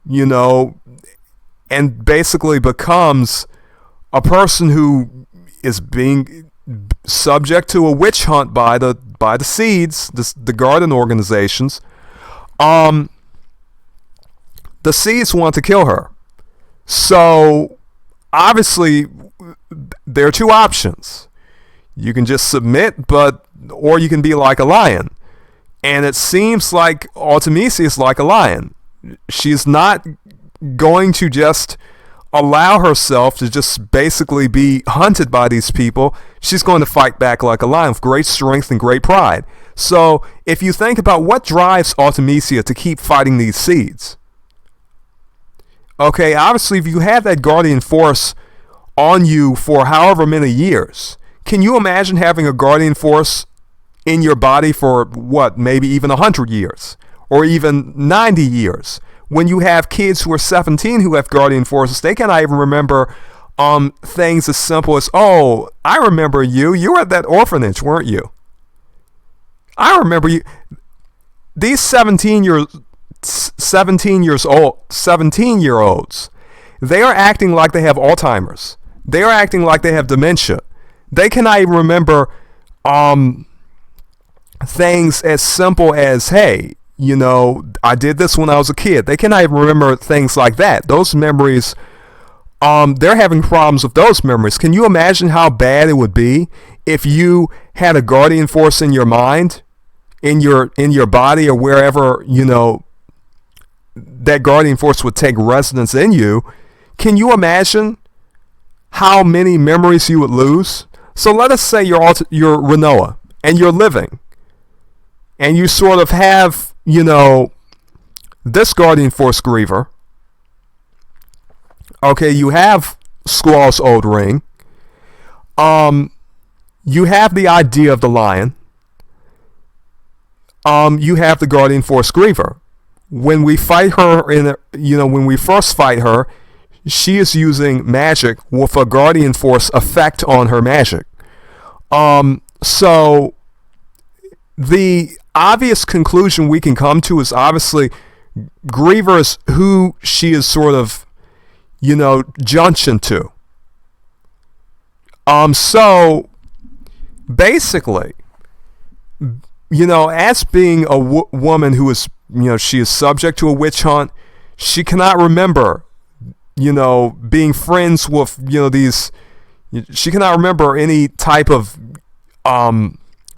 A: and basically becomes a person who is being subject to a witch hunt by the seeds, the garden organizations, the seeds want to kill her. So, obviously, there are two options. You can just submit, or you can be like a lion. And it seems like Ultimecia is like a lion. She's not going to just allow herself to just basically be hunted by these people. She's going to fight back like a lion with great strength and great pride. So if you think about what drives Ultimecia to keep fighting these seeds, Okay, obviously, if you have that guardian force on you for however many years, can you imagine having a guardian force in your body for what, maybe even 100 years or even 90 years? When you have kids who are 17 who have guardian forces, they cannot even remember things as simple as, oh, I remember you. You were at that orphanage, weren't you? I remember you. These 17-year-olds, they are acting like they have Alzheimer's. They are acting like they have dementia. They cannot even remember things as simple as, hey, you know, I did this when I was a kid. They cannot even remember things like that. Those memories, they're having problems with those memories. Can you imagine how bad it would be if you had a guardian force in your mind, in your body, or wherever, you know, that guardian force would take residence in you? Can you imagine how many memories you would lose? So let us say you're Rinoa and you're living, and you sort of have, you know, this guardian force Griever. Okay, you have Squall's old ring. You have the idea of the lion. You have the guardian force Griever. When we fight her when we first fight her, she is using magic with a guardian force effect on her magic. So the obvious conclusion we can come to is obviously Griever is who she is sort of, you know, junction to. So basically, you know, as being a woman who is, you know, she is subject to a witch hunt, she cannot remember, you know, being friends with, you know, these, she cannot remember any type of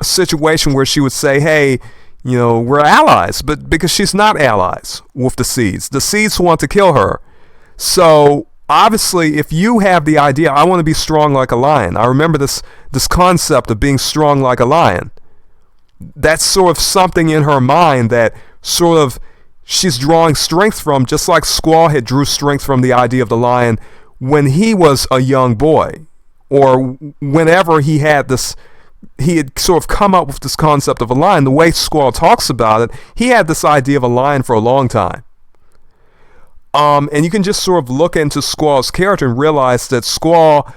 A: situation where she would say, hey, you know, we're allies, but because she's not allies with the seeds. The seeds want to kill her. So obviously, if you have the idea, I want to be strong like a lion. I remember this concept of being strong like a lion. That's sort of something in her mind that sort of she's drawing strength from, just like Squall had drew strength from the idea of the lion when he was a young boy, or whenever he had sort of come up with this concept of a lion. The way Squall talks about it, he had this idea of a lion for a long time. And you can just sort of look into Squall's character and realize that Squall,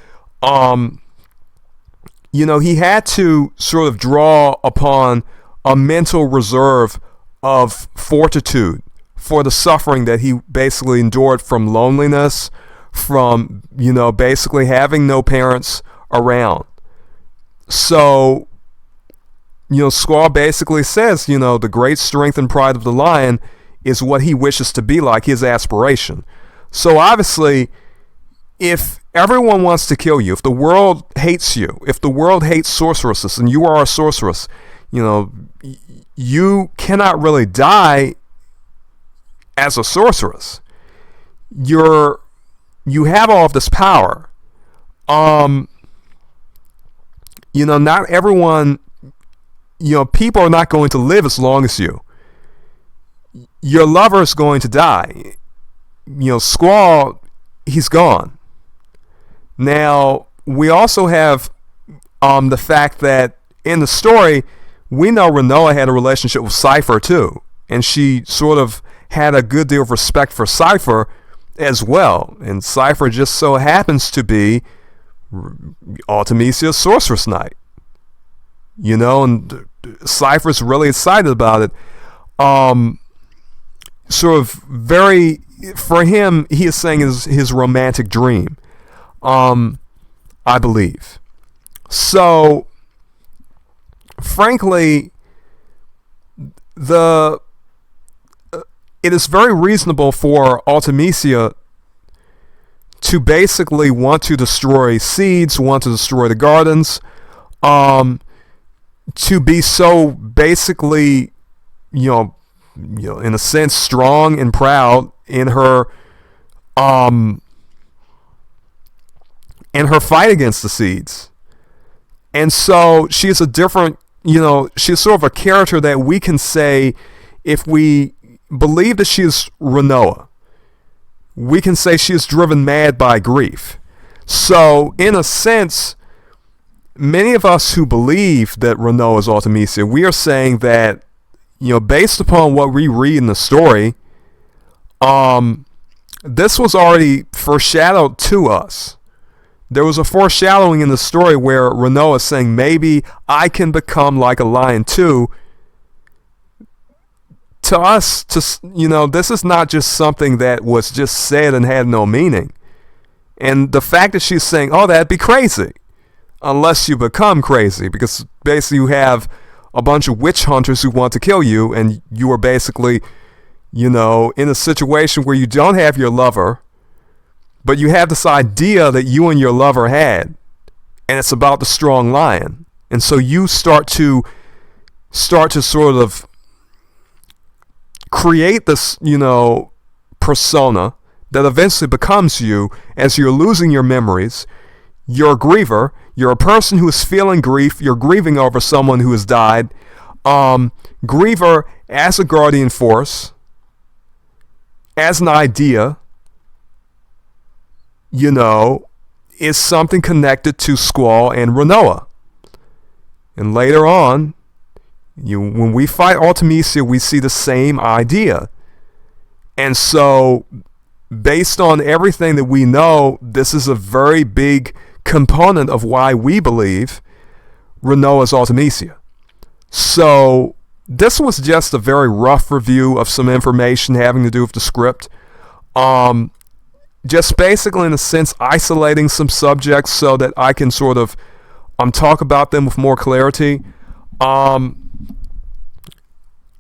A: you know, he had to sort of draw upon a mental reserve of fortitude for the suffering that he basically endured from loneliness, from, you know, basically having no parents around. So, you know, Squall basically says, you know, the great strength and pride of the lion is what he wishes to be like, his aspiration. So obviously, if everyone wants to kill you, if the world hates you, if the world hates sorceresses, and you are a sorceress, you know, you cannot really die as a sorceress. You have all of this power. You know, not everyone, you know, people are not going to live as long as you. Your lover is going to die. You know, Squall, he's gone. Now, we also have the fact that in the story, we know Rinoa had a relationship with Cypher too, and she sort of had a good deal of respect for Cypher as well. And Cypher just so happens to be Ultimecia's Sorceress Knight. You know, and Cypher's really excited about it. Sort of very, for him, he is saying his romantic dream. I believe. So, frankly, it is very reasonable for Ultimecia to basically want to destroy seeds, want to destroy the gardens, to be so basically, you know, in a sense, strong and proud in her fight against the seeds. And so she's a different, you know, she's sort of a character that we can say, if we believe that she is Rinoa, we can say she is driven mad by grief. So, in a sense, many of us who believe that Rinoa is Ultimecia, we are saying that, based upon what we read in the story, this was already foreshadowed to us. There was a foreshadowing in the story where Rinoa is saying, maybe I can become like a lion too. To us, this is not just something that was just said and had no meaning. And the fact that she's saying, oh, that'd be crazy. Unless you become crazy. Because basically you have a bunch of witch hunters who want to kill you. And you are basically, in a situation where you don't have your lover. But you have this idea that you and your lover had. And it's about the strong lion. And so you start to sort of create this, persona that eventually becomes you as you're losing your memories. You're a griever. You're a person who is feeling grief. You're grieving over someone who has died. Griever as a guardian force, as an idea, is something connected to Squall and Rinoa. And later on, when we fight Ultimecia, we see the same idea. And so, based on everything that we know, this is a very big component of why we believe Rinoa is Ultimecia. So, this was just a very rough review of some information having to do with the script. Just basically, in a sense, isolating some subjects so that I can sort of talk about them with more clarity.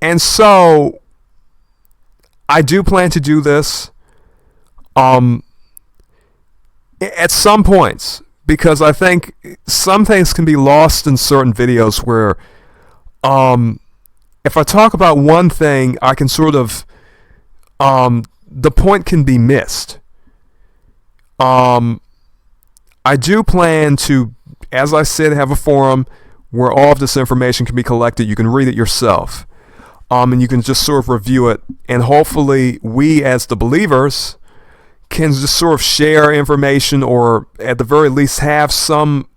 A: And so, I do plan to do this at some points, because I think some things can be lost in certain videos where if I talk about one thing, I can sort of, the point can be missed. I do plan to, as I said, have a forum where all of this information can be collected. You can read it yourself. And you can just sort of review it. And hopefully we as the believers can just sort of share information, or at the very least have some,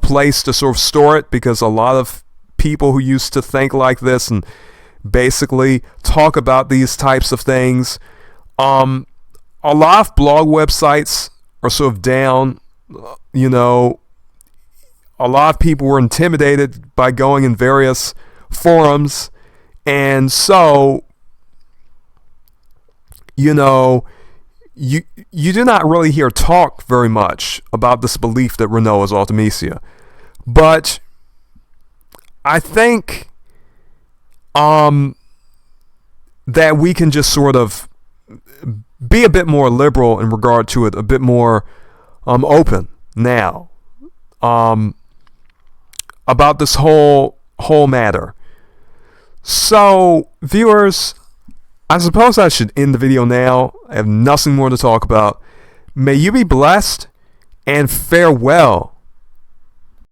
A: place to sort of store it, because a lot of people who used to think like this and basically talk about these types of things, a lot of blog websites are sort of down. A lot of people were intimidated by going in various forums. And so, you do not really hear talk very much about this belief that Rinoa is Ultimecia. But I think that we can just sort of be a bit more liberal in regard to it, a bit more open now about this whole matter. So, viewers, I suppose I should end the video now. I have nothing more to talk about. May you be blessed, and farewell.